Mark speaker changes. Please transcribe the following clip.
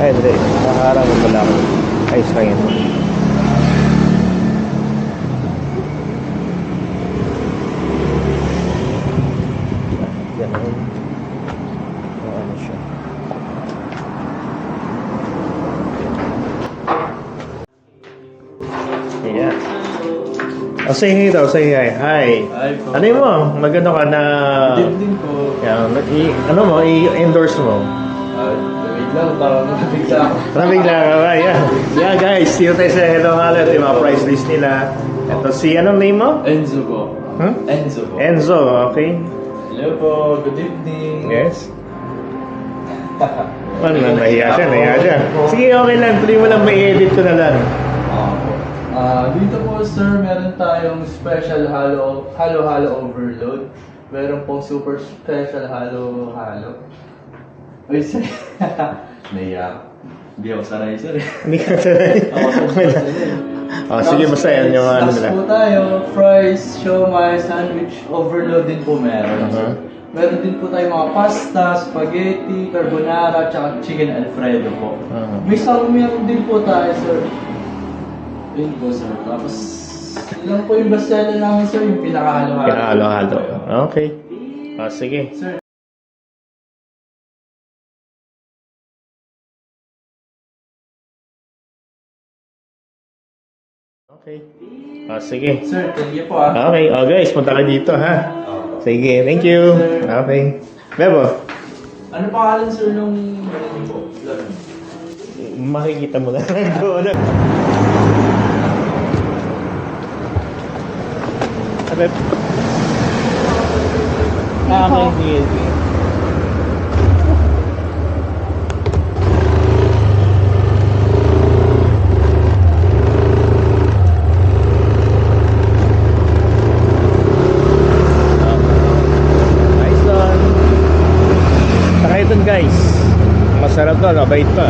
Speaker 1: Ay, hindi. Nakaharang mo lang. Ayos lang yun. Ganun. Ano siya. Ayan. Oh, say hi daw, say hi. Hi.
Speaker 2: Hi po.
Speaker 1: Ano yun mo? Magano ka na...
Speaker 2: Good evening po.
Speaker 1: Yan, ano mo, i-endorse mo.
Speaker 2: Wait lang, parang nabigla ako.
Speaker 1: Nabigla ka ba? Yeah. Yeah guys, dito tayo sa Hello Halet. Yung mga price list nila. Ito si, anong name mo?
Speaker 2: Enzo po.
Speaker 1: Hmm?
Speaker 2: Enzo po.
Speaker 1: Enzo, okay.
Speaker 2: Hello po, good evening.
Speaker 1: Yes. Ano, nahiya siya. Sige, okay lang. Tuloy mo lang, may edit ko na lang.
Speaker 2: Dito po sir, meron tayong special halo overload. Meron pong super special halo. Uy, sir. Naiyak. Hindi ako sanay sir.
Speaker 1: Hindi ka sanay. Oh, sige, basta yan yung ano nila.
Speaker 2: Tapos po tayo, fries, siomai, sandwich, overload din po meron. Meron din po tayo mga pasta, spaghetti, carbonara, tsaka chicken alfredo po. May salmiak din po tayo sir. Yun po sir. Tapos, yun lang po yung bestseller namin sir, yung pinakahalo-halo.
Speaker 1: Pinakahalo-halo. Okay. Oh, sige.
Speaker 2: Sir.
Speaker 1: Okay. Oh, sige.
Speaker 2: Sir, thank you po ah.
Speaker 1: Okay. Oh, guys, punta ka dito, ha? Sige, thank you. Okay. Bebo.
Speaker 2: Ano pangalan sir nung ano niyo po?
Speaker 1: Makikita mo na. Doon. Sabi. Okay, sige. Guys, masarap to, mabait pa.